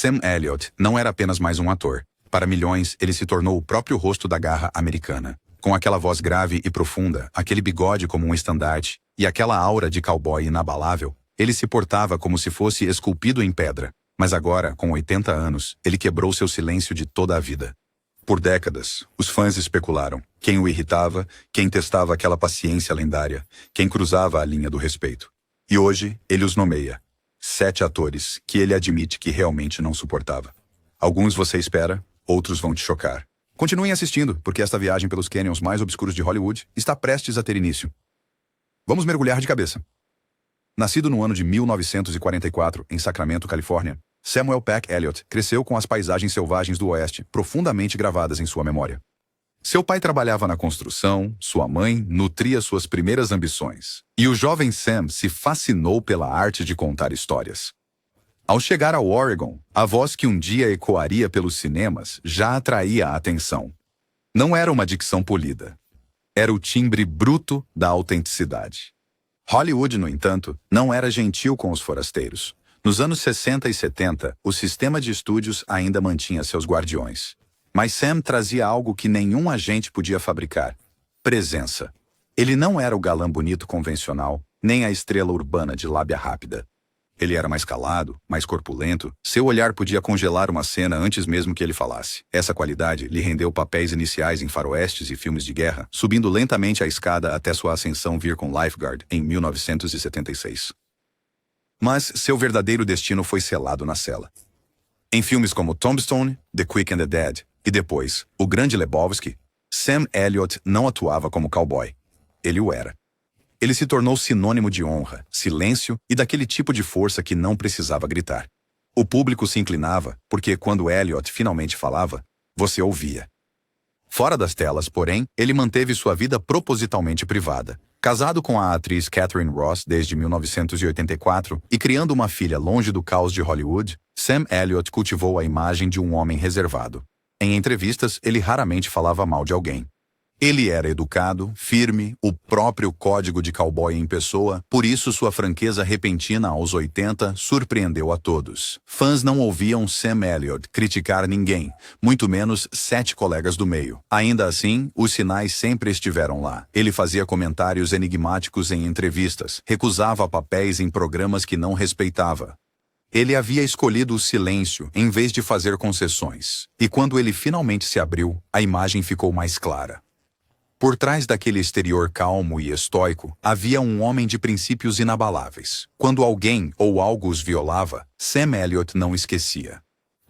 Sam Elliott não era apenas mais um ator. Para milhões, ele se tornou o próprio rosto da garra americana. Com aquela voz grave e profunda, aquele bigode como um estandarte e aquela aura de cowboy inabalável, ele se portava como se fosse esculpido em pedra. Mas agora, com 80 anos, ele quebrou seu silêncio de toda a vida. Por décadas, os fãs especularam quem o irritava, quem testava aquela paciência lendária, quem cruzava a linha do respeito. E hoje, ele os nomeia. 7 atores que ele admite que realmente não suportava. Alguns você espera, outros vão te chocar. Continuem assistindo, porque esta viagem pelos canyons mais obscuros de Hollywood está prestes a ter início. Vamos mergulhar de cabeça. Nascido no ano de 1944, em Sacramento, Califórnia, Samuel Peck Elliott cresceu com as paisagens selvagens do Oeste profundamente gravadas em sua memória. Seu pai trabalhava na construção, sua mãe nutria suas primeiras ambições, e o jovem Sam se fascinou pela arte de contar histórias. Ao chegar ao Oregon, a voz que um dia ecoaria pelos cinemas já atraía a atenção. Não era uma dicção polida. Era o timbre bruto da autenticidade. Hollywood, no entanto, não era gentil com os forasteiros. Nos anos 60 e 70, o sistema de estúdios ainda mantinha seus guardiões. Mas Sam trazia algo que nenhum agente podia fabricar: presença. Ele não era o galã bonito convencional, nem a estrela urbana de lábia rápida. Ele era mais calado, mais corpulento, seu olhar podia congelar uma cena antes mesmo que ele falasse. Essa qualidade lhe rendeu papéis iniciais em faroestes e filmes de guerra, subindo lentamente a escada até sua ascensão vir com Lifeguard em 1976. Mas seu verdadeiro destino foi selado na cela. Em filmes como Tombstone, The Quick and the Dead e depois O Grande Lebowski, Sam Elliott não atuava como cowboy. Ele o era. Ele se tornou sinônimo de honra, silêncio e daquele tipo de força que não precisava gritar. O público se inclinava, porque quando Elliott finalmente falava, você ouvia. Fora das telas, porém, ele manteve sua vida propositalmente privada. Casado com a atriz Catherine Ross desde 1984 e criando uma filha longe do caos de Hollywood, Sam Elliott cultivou a imagem de um homem reservado. Em entrevistas, ele raramente falava mal de alguém. Ele era educado, firme, o próprio código de cowboy em pessoa, por isso sua franqueza repentina aos 80 surpreendeu a todos. Fãs não ouviam Sam Elliott criticar ninguém, muito menos 7 colegas do meio. Ainda assim, os sinais sempre estiveram lá. Ele fazia comentários enigmáticos em entrevistas, recusava papéis em programas que não respeitava. Ele havia escolhido o silêncio em vez de fazer concessões. E quando ele finalmente se abriu, a imagem ficou mais clara. Por trás daquele exterior calmo e estoico, havia um homem de princípios inabaláveis. Quando alguém ou algo os violava, Sam Elliott não esquecia.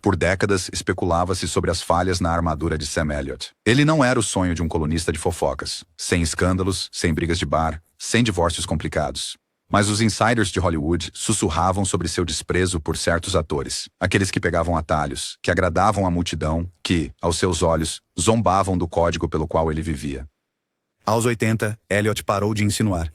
Por décadas, especulava-se sobre as falhas na armadura de Sam Elliott. Ele não era o sonho de um colunista de fofocas, sem escândalos, sem brigas de bar, sem divórcios complicados. Mas os insiders de Hollywood sussurravam sobre seu desprezo por certos atores, aqueles que pegavam atalhos, que agradavam a multidão, que, aos seus olhos, zombavam do código pelo qual ele vivia. Aos 80, Elliott parou de insinuar.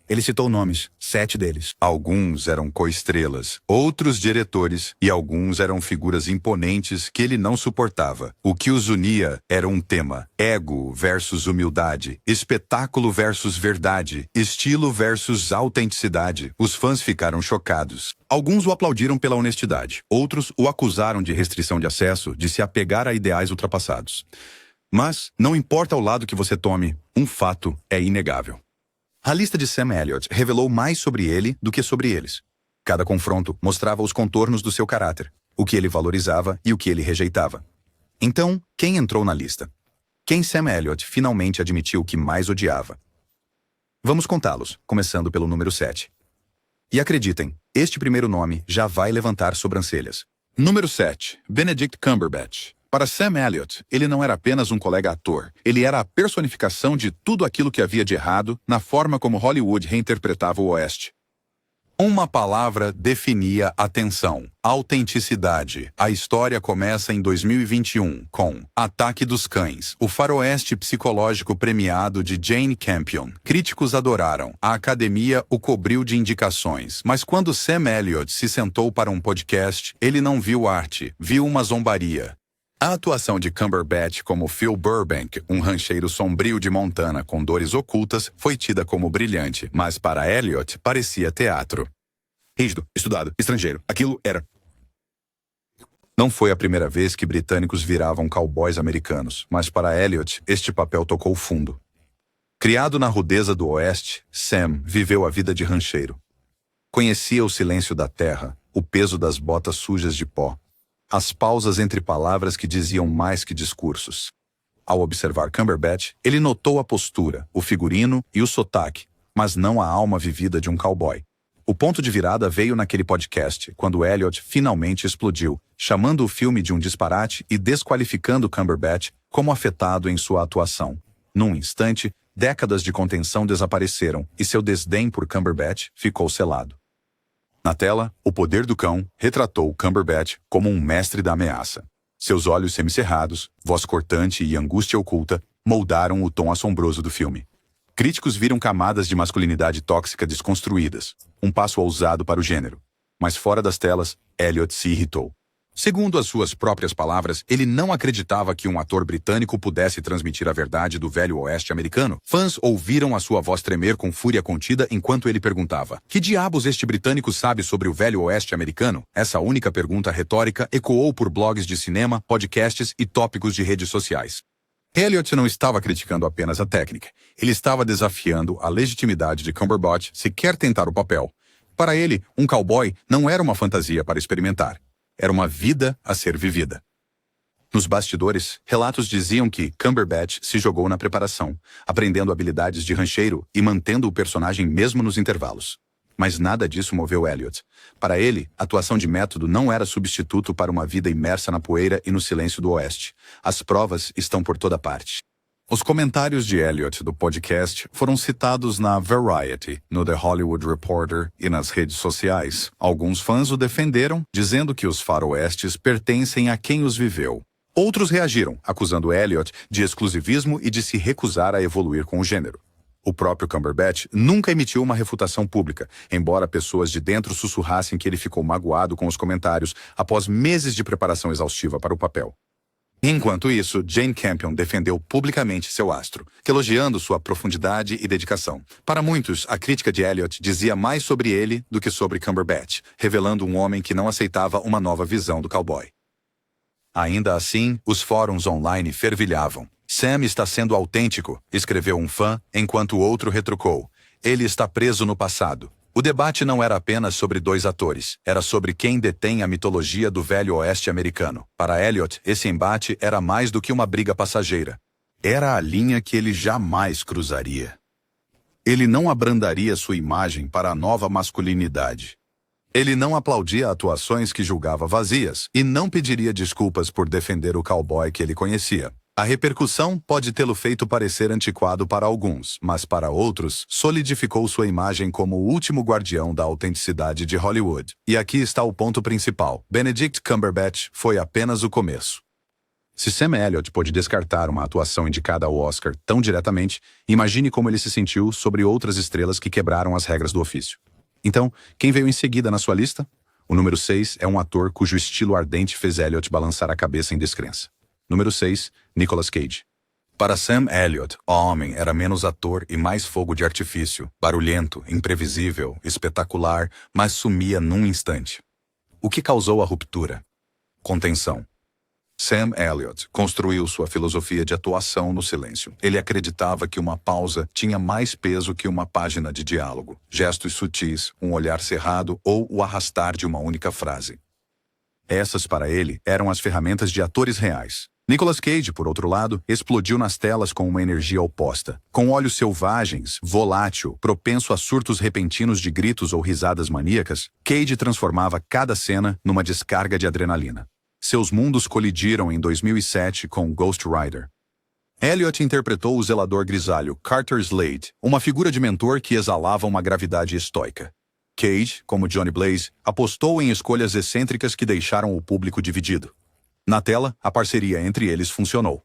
Ele citou nomes, 7 deles. Alguns eram coestrelas, outros diretores e alguns eram figuras imponentes que ele não suportava. O que os unia era um tema: ego versus humildade, espetáculo versus verdade, estilo versus autenticidade. Os fãs ficaram chocados. Alguns o aplaudiram pela honestidade, outros o acusaram de restrição de acesso, de se apegar a ideais ultrapassados. Mas, não importa o lado que você tome, um fato é inegável. A lista de Sam Elliott revelou mais sobre ele do que sobre eles. Cada confronto mostrava os contornos do seu caráter, o que ele valorizava e o que ele rejeitava. Então, quem entrou na lista? Quem Sam Elliott finalmente admitiu que mais odiava? Vamos contá-los, começando pelo número 7. E acreditem, este primeiro nome já vai levantar sobrancelhas. Número 7. Benedict Cumberbatch. Para Sam Elliott, ele não era apenas um colega ator. Ele era a personificação de tudo aquilo que havia de errado na forma como Hollywood reinterpretava o Oeste. Uma palavra definia a tensão: autenticidade. A história começa em 2021 com Ataque dos Cães, o faroeste psicológico premiado de Jane Campion. Críticos adoraram. A academia o cobriu de indicações. Mas quando Sam Elliott se sentou para um podcast, ele não viu arte, viu uma zombaria. A atuação de Cumberbatch como Phil Burbank, um rancheiro sombrio de Montana com dores ocultas, foi tida como brilhante, mas para Elliott parecia teatro. Rígido, estudado, estrangeiro, aquilo era... Não foi a primeira vez que britânicos viravam cowboys americanos, mas para Elliot, este papel tocou fundo. Criado na rudeza do Oeste, Sam viveu a vida de rancheiro. Conhecia o silêncio da terra, o peso das botas sujas de pó, as pausas entre palavras que diziam mais que discursos. Ao observar Cumberbatch, ele notou a postura, o figurino e o sotaque, mas não a alma vivida de um cowboy. O ponto de virada veio naquele podcast, quando Elliot finalmente explodiu, chamando o filme de um disparate e desqualificando Cumberbatch como afetado em sua atuação. Num instante, décadas de contenção desapareceram e seu desdém por Cumberbatch ficou selado. Na tela, O Poder do Cão retratou Cumberbatch como um mestre da ameaça. Seus olhos semicerrados, voz cortante e angústia oculta moldaram o tom assombroso do filme. Críticos viram camadas de masculinidade tóxica desconstruídas, um passo ousado para o gênero. Mas fora das telas, Elliot se irritou. Segundo as suas próprias palavras, ele não acreditava que um ator britânico pudesse transmitir a verdade do velho oeste americano. Fãs ouviram a sua voz tremer com fúria contida enquanto ele perguntava: "Que diabos este britânico sabe sobre o velho oeste americano?" Essa única pergunta retórica ecoou por blogs de cinema, podcasts e tópicos de redes sociais. Elliot não estava criticando apenas a técnica. Ele estava desafiando a legitimidade de Cumberbatch se quer tentar o papel. Para ele, um cowboy não era uma fantasia para experimentar. Era uma vida a ser vivida. Nos bastidores, relatos diziam que Cumberbatch se jogou na preparação, aprendendo habilidades de rancheiro e mantendo o personagem mesmo nos intervalos. Mas nada disso moveu Elliot. Para ele, atuação de método não era substituto para uma vida imersa na poeira e no silêncio do Oeste. As provas estão por toda parte. Os comentários de Elliot do podcast foram citados na Variety, no The Hollywood Reporter e nas redes sociais. Alguns fãs o defenderam, dizendo que os faroestes pertencem a quem os viveu. Outros reagiram, acusando Elliot de exclusivismo e de se recusar a evoluir com o gênero. O próprio Cumberbatch nunca emitiu uma refutação pública, embora pessoas de dentro sussurrassem que ele ficou magoado com os comentários após meses de preparação exaustiva para o papel. Enquanto isso, Jane Campion defendeu publicamente seu astro, elogiando sua profundidade e dedicação. Para muitos, a crítica de Elliot dizia mais sobre ele do que sobre Cumberbatch, revelando um homem que não aceitava uma nova visão do cowboy. Ainda assim, os fóruns online fervilhavam. "Sam está sendo autêntico", escreveu um fã, enquanto o outro retrucou: "Ele está preso no passado." O debate não era apenas sobre dois atores, era sobre quem detém a mitologia do velho oeste americano. Para Elliot, esse embate era mais do que uma briga passageira. Era a linha que ele jamais cruzaria. Ele não abrandaria sua imagem para a nova masculinidade. Ele não aplaudia atuações que julgava vazias e não pediria desculpas por defender o cowboy que ele conhecia. A repercussão pode tê-lo feito parecer antiquado para alguns, mas para outros, solidificou sua imagem como o último guardião da autenticidade de Hollywood. E aqui está o ponto principal: Benedict Cumberbatch foi apenas o começo. Se Sam Elliott pôde descartar uma atuação indicada ao Oscar tão diretamente, imagine como ele se sentiu sobre outras estrelas que quebraram as regras do ofício. Então, quem veio em seguida na sua lista? O número 6 é um ator cujo estilo ardente fez Elliott balançar a cabeça em descrença. Número 6, Nicolas Cage. Para Sam Elliott, o homem era menos ator e mais fogo de artifício, barulhento, imprevisível, espetacular, mas sumia num instante. O que causou a ruptura? Contenção. Sam Elliott construiu sua filosofia de atuação no silêncio. Ele acreditava que uma pausa tinha mais peso que uma página de diálogo, gestos sutis, um olhar cerrado ou o arrastar de uma única frase. Essas, para ele, eram as ferramentas de atores reais. Nicolas Cage, por outro lado, explodiu nas telas com uma energia oposta. Com olhos selvagens, volátil, propenso a surtos repentinos de gritos ou risadas maníacas, Cage transformava cada cena numa descarga de adrenalina. Seus mundos colidiram em 2007 com Ghost Rider. Elliott interpretou o zelador grisalho Carter Slade, uma figura de mentor que exalava uma gravidade estoica. Cage, como Johnny Blaze, apostou em escolhas excêntricas que deixaram o público dividido. Na tela, a parceria entre eles funcionou.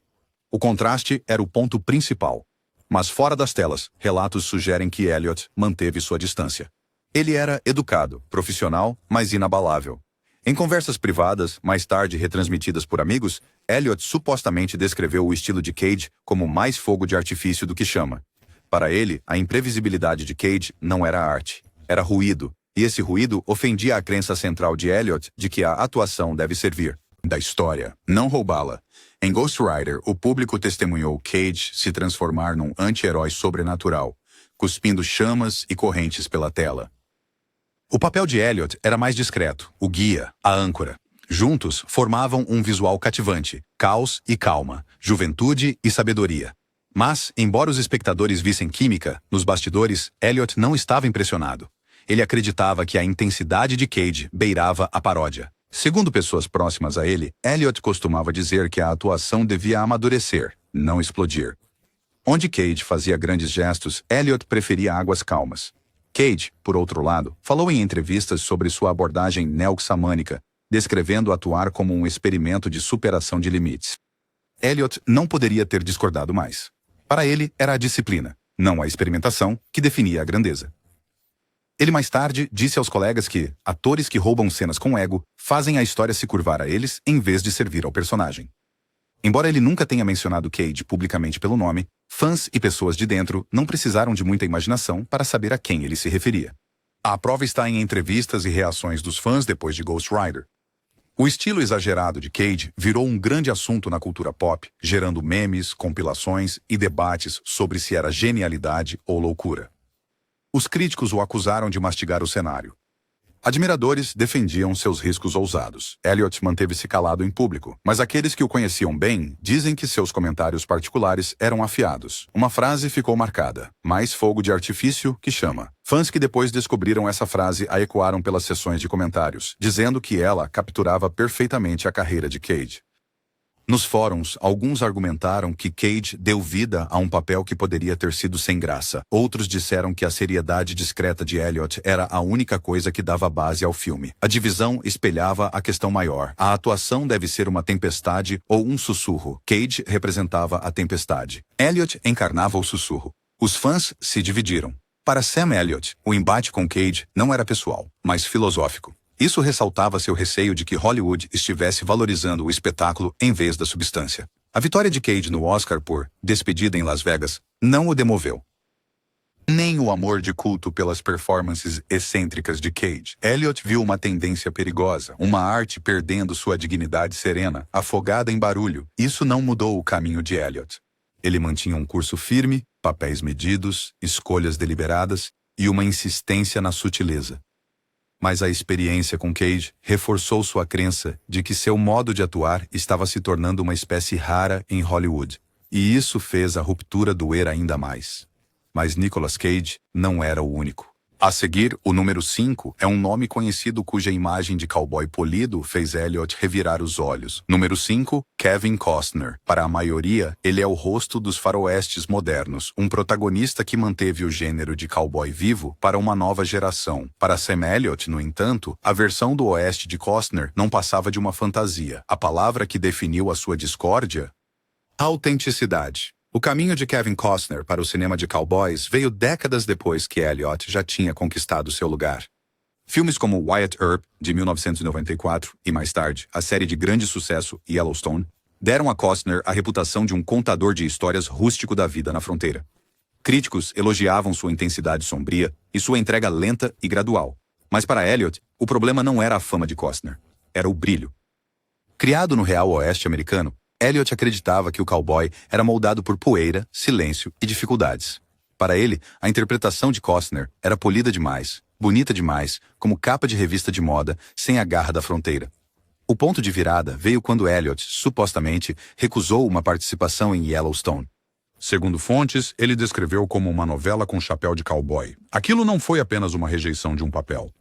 O contraste era o ponto principal. Mas fora das telas, relatos sugerem que Elliott manteve sua distância. Ele era educado, profissional, mas inabalável. Em conversas privadas, mais tarde retransmitidas por amigos, Elliott supostamente descreveu o estilo de Cage como mais fogo de artifício do que chama. Para ele, a imprevisibilidade de Cage não era arte, era ruído, e esse ruído ofendia a crença central de Elliott de que a atuação deve servir. da história, não roubá-la. Em Ghost Rider, o público testemunhou Cage se transformar num anti-herói sobrenatural, cuspindo chamas e correntes pela tela. O papel de Elliot era mais discreto, o guia, a âncora. Juntos, formavam um visual cativante, caos e calma, juventude e sabedoria. Mas, embora os espectadores vissem química, nos bastidores, Elliot não estava impressionado. Ele acreditava que a intensidade de Cage beirava a paródia. Segundo pessoas próximas a ele, Elliot costumava dizer que a atuação devia amadurecer, não explodir. Onde Cage fazia grandes gestos, Elliot preferia águas calmas. Cage, por outro lado, falou em entrevistas sobre sua abordagem neo-xamânica, descrevendo atuar como um experimento de superação de limites. Elliot não poderia ter discordado mais. Para ele, era a disciplina, não a experimentação, que definia a grandeza. Ele mais tarde disse aos colegas que atores que roubam cenas com ego fazem a história se curvar a eles em vez de servir ao personagem. Embora ele nunca tenha mencionado Cage publicamente pelo nome, fãs e pessoas de dentro não precisaram de muita imaginação para saber a quem ele se referia. A prova está em entrevistas e reações dos fãs depois de Ghost Rider. O estilo exagerado de Cage virou um grande assunto na cultura pop, gerando memes, compilações e debates sobre se era genialidade ou loucura. Os críticos o acusaram de mastigar o cenário. Admiradores defendiam seus riscos ousados. Elliot manteve-se calado em público, mas aqueles que o conheciam bem dizem que seus comentários particulares eram afiados. Uma frase ficou marcada: mais fogo de artifício que chama. Fãs que depois descobriram essa frase a ecoaram pelas sessões de comentários, dizendo que ela capturava perfeitamente a carreira de Cage. Nos fóruns, alguns argumentaram que Cage deu vida a um papel que poderia ter sido sem graça. Outros disseram que a seriedade discreta de Elliot era a única coisa que dava base ao filme. A divisão espelhava a questão maior. A atuação deve ser uma tempestade ou um sussurro. Cage representava a tempestade. Elliot encarnava o sussurro. Os fãs se dividiram. Para Sam Elliott, o embate com Cage não era pessoal, mas filosófico. Isso ressaltava seu receio de que Hollywood estivesse valorizando o espetáculo em vez da substância. A vitória de Cage no Oscar por Despedida em Las Vegas não o demoveu. Nem o amor de culto pelas performances excêntricas de Cage. Elliot viu uma tendência perigosa, uma arte perdendo sua dignidade serena, afogada em barulho. Isso não mudou o caminho de Elliot. Ele mantinha um curso firme, papéis medidos, escolhas deliberadas e uma insistência na sutileza. Mas a experiência com Cage reforçou sua crença de que seu modo de atuar estava se tornando uma espécie rara em Hollywood. E isso fez a ruptura doer ainda mais. Mas Nicolas Cage não era o único. A seguir, o número 5 é um nome conhecido cuja imagem de cowboy polido fez Elliot revirar os olhos. Número 5, Kevin Costner. Para a maioria, ele é o rosto dos faroestes modernos, um protagonista que manteve o gênero de cowboy vivo para uma nova geração. Para Sam Elliott, no entanto, a versão do oeste de Costner não passava de uma fantasia. A palavra que definiu a sua discórdia? Autenticidade. O caminho de Kevin Costner para o cinema de cowboys veio décadas depois que Elliot já tinha conquistado seu lugar. Filmes como Wyatt Earp, de 1994, e mais tarde, a série de grande sucesso Yellowstone, deram a Costner a reputação de um contador de histórias rústico da vida na fronteira. Críticos elogiavam sua intensidade sombria e sua entrega lenta e gradual. Mas para Elliot, o problema não era a fama de Costner, era o brilho. Criado no real oeste americano, Elliot acreditava que o cowboy era moldado por poeira, silêncio e dificuldades. Para ele, a interpretação de Costner era polida demais, bonita demais, como capa de revista de moda, sem a garra da fronteira. O ponto de virada veio quando Elliot, supostamente, recusou uma participação em Yellowstone. Segundo fontes, ele descreveu como uma novela com chapéu de cowboy. Aquilo não foi apenas uma rejeição de um papel.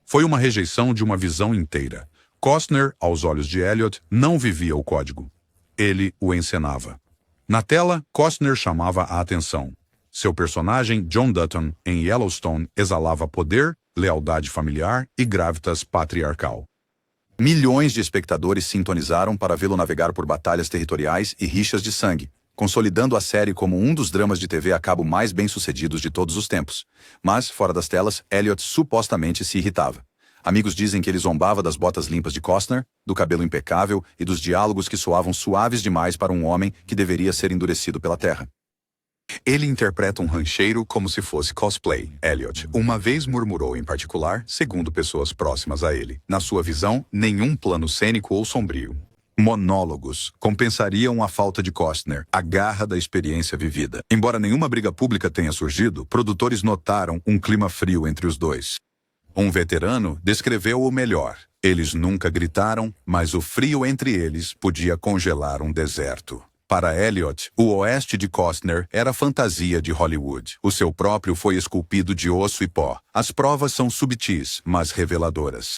Foi uma rejeição de uma visão inteira. Costner, aos olhos de Elliot, não vivia o código. Ele o encenava. Na tela, Costner chamava a atenção. Seu personagem, John Dutton, em Yellowstone, exalava poder, lealdade familiar e gravitas patriarcal. Milhões de espectadores sintonizaram para vê-lo navegar por batalhas territoriais e rixas de sangue, consolidando a série como um dos dramas de TV a cabo mais bem-sucedidos de todos os tempos. Mas, fora das telas, Elliot supostamente se irritava. Amigos dizem que ele zombava das botas limpas de Costner, do cabelo impecável e dos diálogos que soavam suaves demais para um homem que deveria ser endurecido pela terra. Ele interpreta um rancheiro como se fosse cosplay. Elliot uma vez murmurou em particular, segundo pessoas próximas a ele. Na sua visão, nenhum plano cênico ou sombrio. monólogos compensariam a falta de Costner, a garra da experiência vivida. Embora nenhuma briga pública tenha surgido, produtores notaram um clima frio entre os dois. Um veterano descreveu-o melhor. Eles nunca gritaram, mas o frio entre eles podia congelar um deserto. Para Elliot, o oeste de Costner era fantasia de Hollywood. O seu próprio foi esculpido de osso e pó. As provas são subtis, mas reveladoras.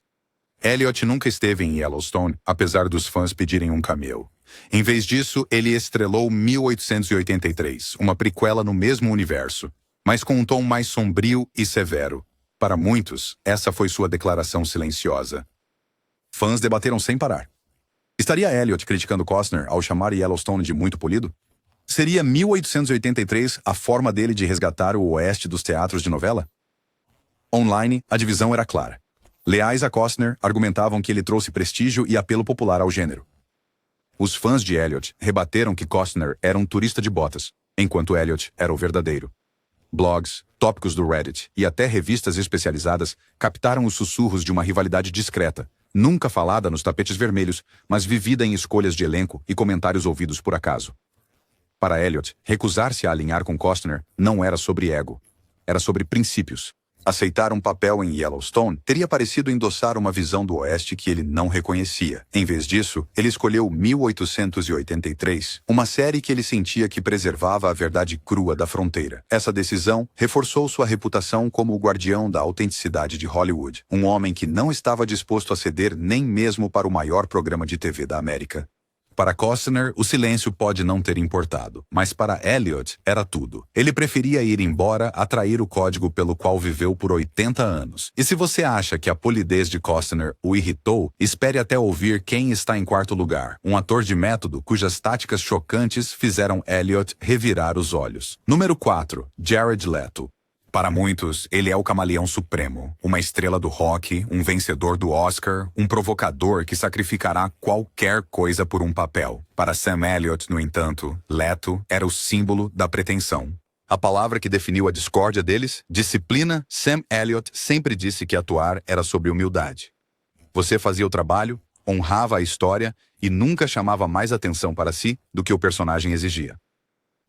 Elliot nunca esteve em Yellowstone, apesar dos fãs pedirem um cameo. Em vez disso, ele estrelou 1883, uma prequela no mesmo universo, mas com um tom mais sombrio e severo. Para muitos, essa foi sua declaração silenciosa. Fãs debateram sem parar. Estaria Elliot criticando Costner ao chamar Yellowstone de muito polido? Seria 1883 a forma dele de resgatar o oeste dos teatros de novela? Online, a divisão era clara. Leais a Costner argumentavam que ele trouxe prestígio e apelo popular ao gênero. Os fãs de Elliot rebateram que Costner era um turista de botas, enquanto Elliot era o verdadeiro. Blogs, tópicos do Reddit e até revistas especializadas captaram os sussurros de uma rivalidade discreta, nunca falada nos tapetes vermelhos, mas vivida em escolhas de elenco e comentários ouvidos por acaso. Para Elliot, recusar-se a alinhar com Costner não era sobre ego, era sobre princípios. Aceitar um papel em Yellowstone teria parecido endossar uma visão do Oeste que ele não reconhecia. Em vez disso, ele escolheu 1883, uma série que ele sentia que preservava a verdade crua da fronteira. Essa decisão reforçou sua reputação como o guardião da autenticidade de Hollywood, um homem que não estava disposto a ceder nem mesmo para o maior programa de TV da América. Para Costner, o silêncio pode não ter importado, mas para Elliot era tudo. Ele preferia ir embora a trair o código pelo qual viveu por 80 anos. E se você acha que a polidez de Costner o irritou, espere até ouvir Quem Está em Quarto Lugar, um ator de método cujas táticas chocantes fizeram Elliot revirar os olhos. Número 4. Jared Leto. Para muitos, ele é o camaleão supremo, uma estrela do rock, um vencedor do Oscar, um provocador que sacrificará qualquer coisa por um papel. Para Sam Elliott, no entanto, Leto era o símbolo da pretensão. A palavra que definiu a discórdia deles, disciplina, Sam Elliott sempre disse que atuar era sobre humildade. Você fazia o trabalho, honrava a história e nunca chamava mais atenção para si do que o personagem exigia.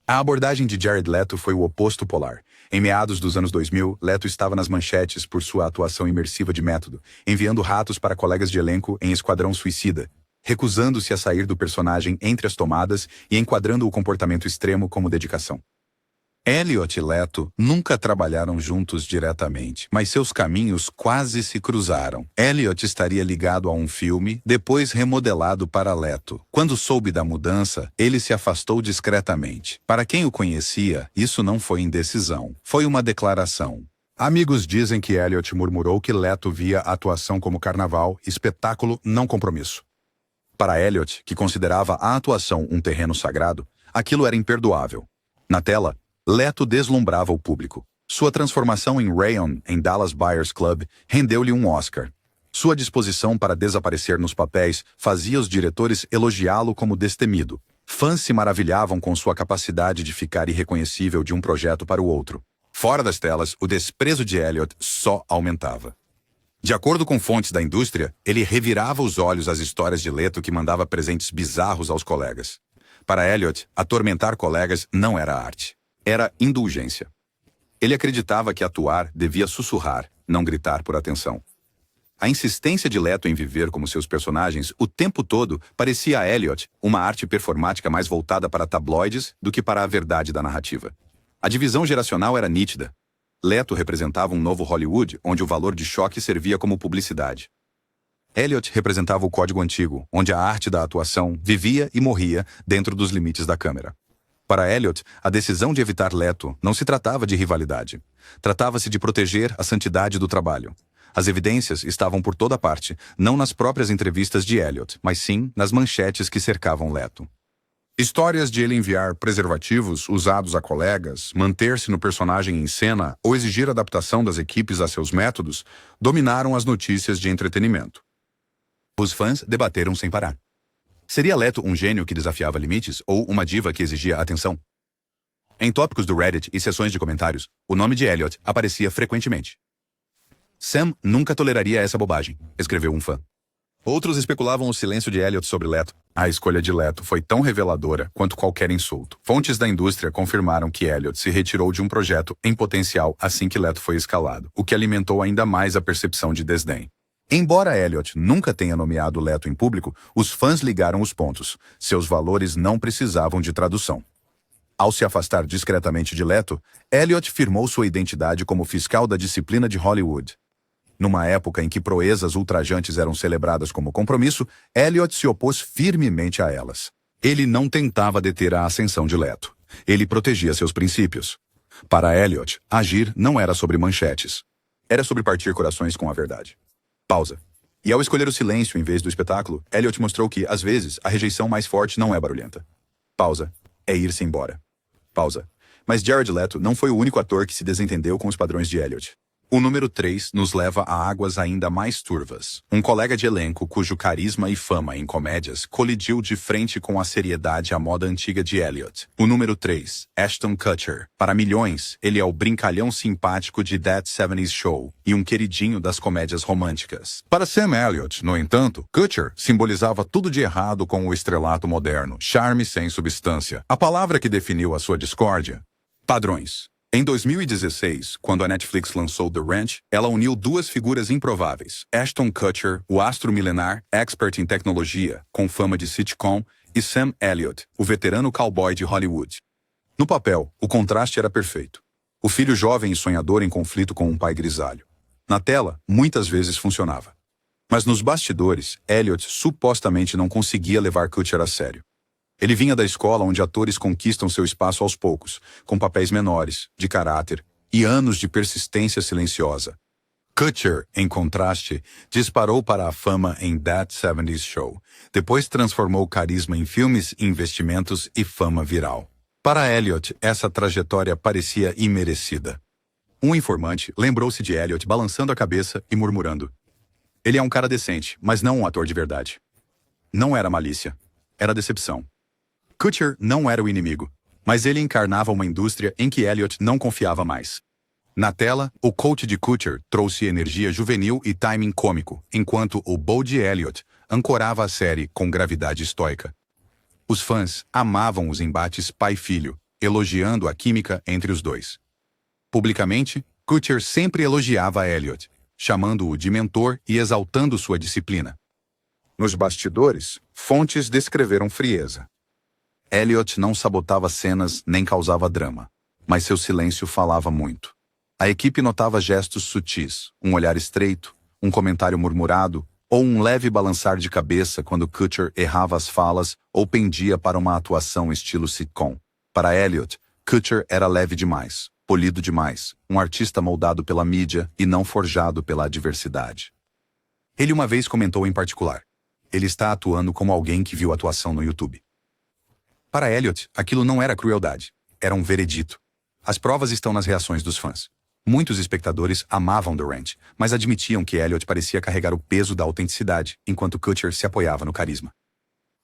A abordagem de Jared Leto foi o oposto polar. Em meados dos anos 2000, Leto estava nas manchetes por sua atuação imersiva de método, enviando ratos para colegas de elenco em Esquadrão Suicida, recusando-se a sair do personagem entre as tomadas e enquadrando o comportamento extremo como dedicação. Elliot e Leto nunca trabalharam juntos diretamente, mas seus caminhos quase se cruzaram. Elliot estaria ligado a um filme, depois remodelado para Leto. Quando soube da mudança, ele se afastou discretamente. Para quem o conhecia, isso não foi indecisão, foi uma declaração. Amigos dizem que Elliot murmurou que Leto via a atuação como carnaval, espetáculo, não compromisso. Para Elliot, que considerava a atuação um terreno sagrado, aquilo era imperdoável. Na tela, Leto deslumbrava o público. Sua transformação em Rayon, em Dallas Buyers Club, rendeu-lhe um Oscar. Sua disposição para desaparecer nos papéis fazia os diretores elogiá-lo como destemido. Fãs se maravilhavam com sua capacidade de ficar irreconhecível de um projeto para o outro. Fora das telas, o desprezo de Elliot só aumentava. De acordo com fontes da indústria, ele revirava os olhos às histórias de Leto que mandava presentes bizarros aos colegas. Para Elliot, atormentar colegas não era arte. Era indulgência. Ele acreditava que atuar devia sussurrar, não gritar por atenção. A insistência de Leto em viver como seus personagens o tempo todo parecia a Elliot uma arte performática mais voltada para tabloides do que para a verdade da narrativa. A divisão geracional era nítida. Leto representava um novo Hollywood onde o valor de choque servia como publicidade. Elliot representava o código antigo, onde a arte da atuação vivia e morria dentro dos limites da câmera. Para Elliot, a decisão de evitar Leto não se tratava de rivalidade. Tratava-se de proteger a santidade do trabalho. As evidências estavam por toda parte, não nas próprias entrevistas de Elliot, mas sim nas manchetes que cercavam Leto. Histórias de ele enviar preservativos usados a colegas, manter-se no personagem em cena ou exigir adaptação das equipes a seus métodos dominaram as notícias de entretenimento. Os fãs debateram sem parar. Seria Leto um gênio que desafiava limites ou uma diva que exigia atenção? Em tópicos do Reddit e sessões de comentários, o nome de Elliot aparecia frequentemente. Sam nunca toleraria essa bobagem, escreveu um fã. Outros especulavam o silêncio de Elliot sobre Leto. A escolha de Leto foi tão reveladora quanto qualquer insulto. Fontes da indústria confirmaram que Elliott se retirou de um projeto em potencial assim que Leto foi escalado, o que alimentou ainda mais a percepção de desdém. Embora Elliott nunca tenha nomeado Leto em público, os fãs ligaram os pontos. Seus valores não precisavam de tradução. Ao se afastar discretamente de Leto, Elliott firmou sua identidade como fiscal da disciplina de Hollywood. Numa época em que proezas ultrajantes eram celebradas como compromisso, Elliott se opôs firmemente a elas. Ele não tentava deter a ascensão de Leto. Ele protegia seus princípios. Para Elliott, agir não era sobre manchetes. Era sobre partir corações com a verdade. Pausa. E ao escolher o silêncio em vez do espetáculo, Elliott mostrou que, às vezes, a rejeição mais forte não é barulhenta. Pausa. É ir-se embora. Pausa. Mas Jared Leto não foi o único ator que se desentendeu com os padrões de Elliott. O número 3 nos leva a águas ainda mais turvas. Um colega de elenco cujo carisma e fama em comédias colidiu de frente com a seriedade à moda antiga de Elliott. O número 3, Ashton Kutcher. Para milhões, ele é o brincalhão simpático de That 70s Show e um queridinho das comédias românticas. Para Sam Elliott, no entanto, Kutcher simbolizava tudo de errado com o estrelato moderno, charme sem substância. A palavra que definiu a sua discórdia? Padrões. Em 2016, quando a Netflix lançou The Ranch, ela uniu duas figuras improváveis. Ashton Kutcher, o astro milenar, expert em tecnologia, com fama de sitcom, e Sam Elliott, o veterano cowboy de Hollywood. No papel, o contraste era perfeito. O filho jovem e sonhador em conflito com um pai grisalho. Na tela, muitas vezes funcionava. Mas nos bastidores, Elliott supostamente não conseguia levar Kutcher a sério. Ele vinha da escola onde atores conquistam seu espaço aos poucos, com papéis menores, de caráter e anos de persistência silenciosa. Kutcher, em contraste, disparou para a fama em That 70s Show. Depois transformou carisma em filmes, investimentos e fama viral. Para Elliott, essa trajetória parecia imerecida. Um informante lembrou-se de Elliott balançando a cabeça e murmurando: "Ele é um cara decente, mas não um ator de verdade." Não era malícia, era decepção. Kutcher não era o inimigo, mas ele encarnava uma indústria em que Elliott não confiava mais. Na tela, o coach de Kutcher trouxe energia juvenil e timing cômico, enquanto o Beau de Elliott ancorava a série com gravidade estoica. Os fãs amavam os embates pai-filho, elogiando a química entre os dois. Publicamente, Kutcher sempre elogiava Elliott, chamando-o de mentor e exaltando sua disciplina. Nos bastidores, fontes descreveram frieza. Elliott não sabotava cenas nem causava drama, mas seu silêncio falava muito. A equipe notava gestos sutis, um olhar estreito, um comentário murmurado ou um leve balançar de cabeça quando Kutcher errava as falas ou pendia para uma atuação estilo sitcom. Para Elliott, Kutcher era leve demais, polido demais, um artista moldado pela mídia e não forjado pela adversidade. Ele uma vez comentou em particular: "Ele está atuando como alguém que viu a atuação no YouTube." Para Elliott, aquilo não era crueldade, era um veredito. As provas estão nas reações dos fãs. Muitos espectadores amavam The Ranch, mas admitiam que Elliott parecia carregar o peso da autenticidade, enquanto Kutcher se apoiava no carisma.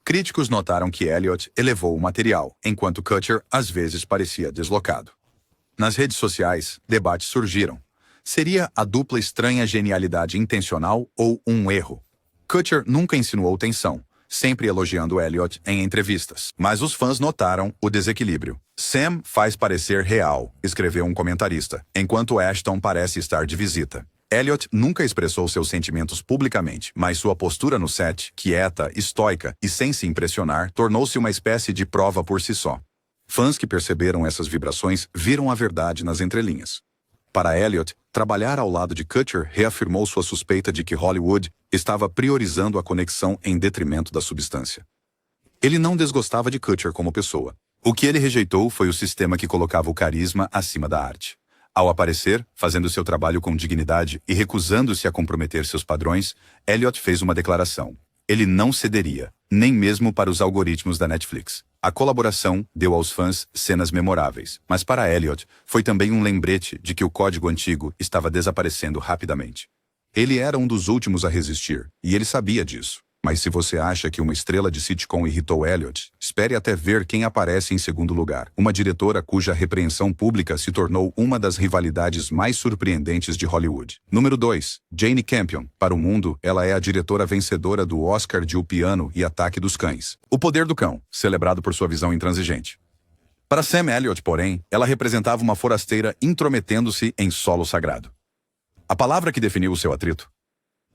Críticos notaram que Elliott elevou o material, enquanto Kutcher às vezes parecia deslocado. Nas redes sociais, debates surgiram. Seria a dupla estranha genialidade intencional ou um erro? Kutcher nunca insinuou tensão, sempre elogiando Elliott em entrevistas. Mas os fãs notaram o desequilíbrio. "Sam faz parecer real", escreveu um comentarista, enquanto Ashton parece estar de visita. Elliott nunca expressou seus sentimentos publicamente, mas sua postura no set, quieta, estoica e sem se impressionar, tornou-se uma espécie de prova por si só. Fãs que perceberam essas vibrações viram a verdade nas entrelinhas. Para Elliott, trabalhar ao lado de Kutcher reafirmou sua suspeita de que Hollywood estava priorizando a conexão em detrimento da substância. Ele não desgostava de Kutcher como pessoa. O que ele rejeitou foi o sistema que colocava o carisma acima da arte. Ao aparecer, fazendo seu trabalho com dignidade e recusando-se a comprometer seus padrões, Elliott fez uma declaração. Ele não cederia, nem mesmo para os algoritmos da Netflix. A colaboração deu aos fãs cenas memoráveis, mas para Elliott foi também um lembrete de que o código antigo estava desaparecendo rapidamente. Ele era um dos últimos a resistir, e ele sabia disso. Mas se você acha que uma estrela de sitcom irritou Elliot, espere até ver quem aparece em segundo lugar. Uma diretora cuja repreensão pública se tornou uma das rivalidades mais surpreendentes de Hollywood. Número 2. Jane Campion. Para o mundo, ela é a diretora vencedora do Oscar de O Piano e Ataque dos Cães. O Poder do Cão, celebrado por sua visão intransigente. Para Sam Elliott, porém, ela representava uma forasteira intrometendo-se em solo sagrado. A palavra que definiu o seu atrito?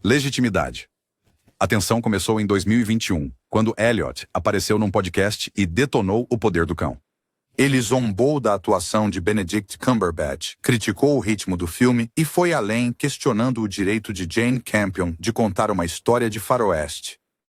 Legitimidade. A tensão começou em 2021, quando Elliott apareceu num podcast e detonou O Poder do Cão. Ele zombou da atuação de Benedict Cumberbatch, criticou o ritmo do filme e foi além, questionando o direito de Jane Campion de contar uma história de faroeste.